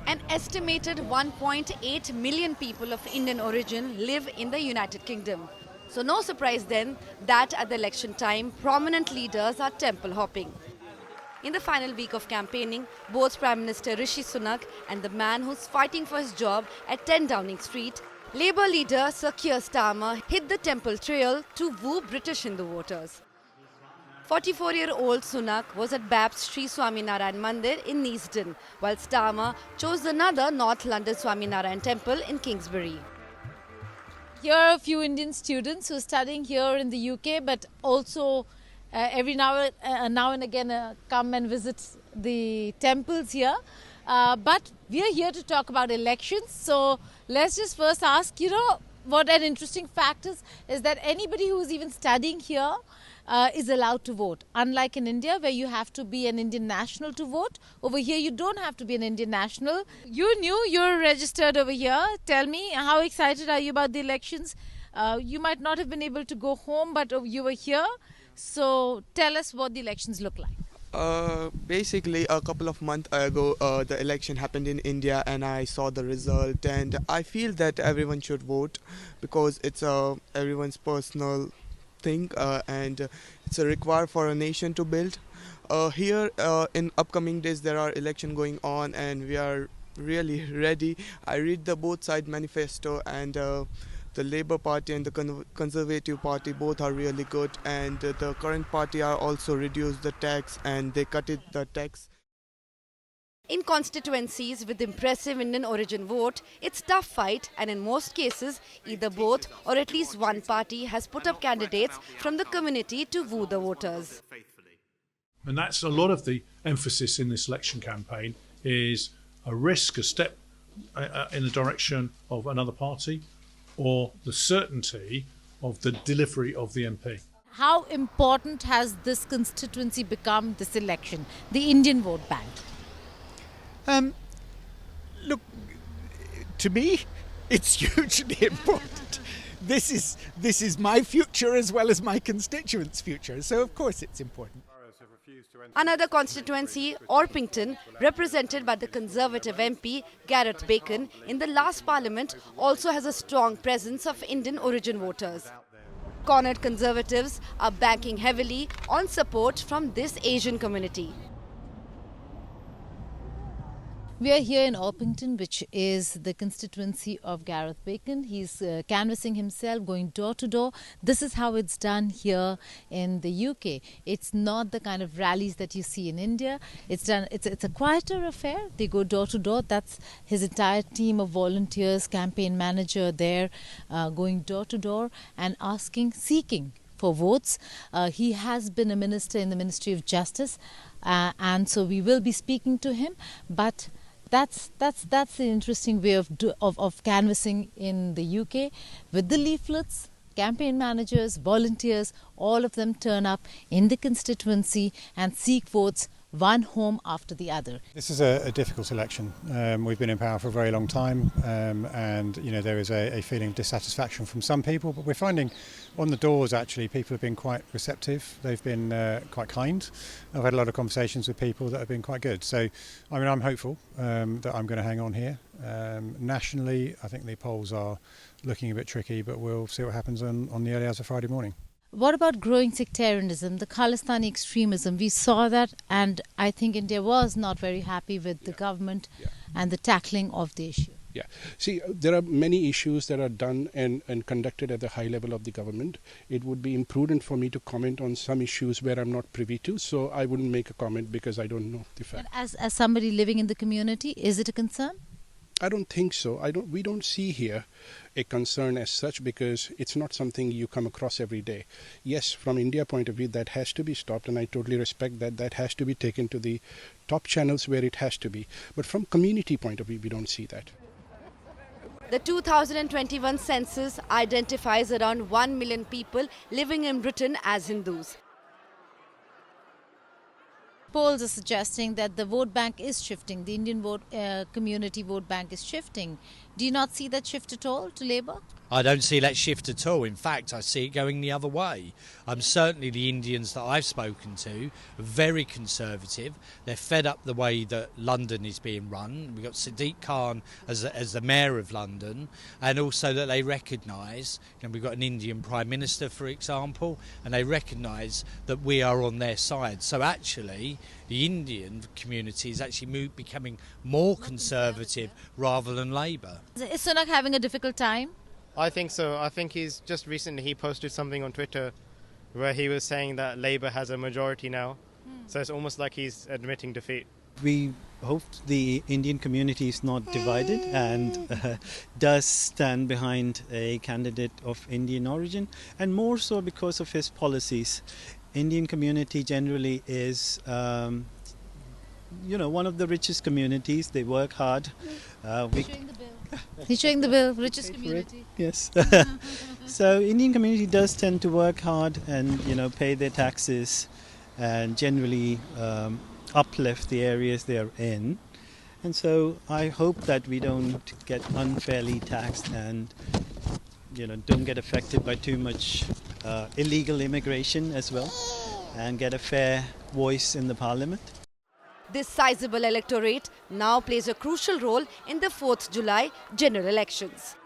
An estimated 1.8 million people of Indian origin live in the United Kingdom. So no surprise then that at the election time, prominent leaders are temple hopping. In the final week of campaigning, both Prime Minister Rishi Sunak and the man who's fighting for his job at 10 Downing Street, Labour leader Sir Keir Starmer hit the temple trail to woo British Hindu voters. 44-year-old Sunak was at BAPS Shri Swaminarayan Mandir in Neasden, while Starmer chose another North London Swaminarayan Temple in Kingsbury. Here are a few Indian students who are studying here in the UK, but also every now and again come and visit the temples here. But we are here to talk about elections. So let's just first ask, what an interesting fact is that anybody who is even studying here is allowed to vote. Unlike in India, where you have to be an Indian national to vote, over here you don't have to be an Indian national. You're registered over here. Tell me, how excited are you about the elections? You might not have been able to go home, but you were here. So tell us what the elections look like. Basically, a couple of months ago, the election happened in India, and I saw the result. And I feel that everyone should vote because it's everyone's personal thing, and it's required for a nation to build. Here, in upcoming days, there are election going on, and we are really ready. I read the both side manifesto, and the Labour Party and the Conservative Party both are really good, and the current party are also reduced the tax and they cut the tax. In constituencies with impressive Indian origin vote, it's tough fight, and in most cases, either both or at least one party has put up candidates from the community to woo the voters. And that's a lot of the emphasis in this election campaign, is a risk, a step in the direction of another party, or the certainty of the delivery of the MP. How important has this constituency become, this election, the Indian vote bank? Look, to me, it's hugely important. This is my future as well as my constituents' future, so of course it's important. Another constituency, Orpington, represented by the Conservative MP Gareth in the last Parliament, also has a strong presence of Indian origin voters. Cornered Conservatives are banking heavily on support from this Asian community. We are here in Orpington, which is the constituency of Gareth. He's canvassing himself, going door to door. This is how it's done here in the UK. It's not the kind of rallies that you see in India. It's a quieter affair. They go door to door. That's his entire team of volunteers, campaign manager there, going door to door and seeking for votes. He has been a minister in the Ministry of Justice, and so we will be speaking to him. But that's the interesting way of canvassing in the UK, with the leaflets. Campaign managers, volunteers, all of them turn up in the constituency and seek votes, one home after the other. This is a difficult election. We've been in power for a very long time, and there is a feeling of dissatisfaction from some people, but we're finding on the doors actually people have been quite receptive. They've been quite kind. I've had a lot of conversations with people that have been quite good. So I'm hopeful that I'm going to hang on here. Nationally, I think the polls are looking a bit tricky, but we'll see what happens on the early hours of Friday morning. What about growing sectarianism, the Khalistani extremism? We saw that, and I think India was not very happy with the government and the tackling of the issue. Yeah. See, there are many issues that are done and conducted at the high level of the government. It would be imprudent for me to comment on some issues where I'm not privy to, so I wouldn't make a comment because I don't know the fact. And as somebody living in the community, is it a concern? I don't think so. We don't see here a concern as such because it's not something you come across every day. Yes, from India point of view, that has to be stopped, and I totally respect that. That has to be taken to the top channels where it has to be. But from community point of view, we don't see that. The 2021 census identifies around 1 million people living in Britain as Hindus. Polls are suggesting that the vote bank is shifting. The Indian community vote bank is shifting Do you not see that shift at all to Labour? I don't see that shift at all. In fact, I see it going the other way. Certainly the Indians that I've spoken to are very conservative. They're fed up the way that London is being run. We've got Sadiq Khan as the mayor of London, and also that they recognise, we've got an Indian Prime Minister, for example, and they recognise that we are on their side. So actually, the Indian community is actually becoming more conservative rather than Labour. Is Sunak having a difficult time? I think so. I think he posted something on Twitter where he was saying that Labour has a majority now. So it's almost like he's admitting defeat. We hope the Indian community is not divided and does stand behind a candidate of Indian origin, and more so because of his policies. Indian community generally is one of the richest communities. They work hard. He's showing the bill, richest community. Yes. So Indian community does tend to work hard and pay their taxes and generally uplift the areas they are in. And so I hope that we don't get unfairly taxed and don't get affected by too much illegal immigration as well, and get a fair voice in the parliament. This sizable electorate now plays a crucial role in the 4th July general elections.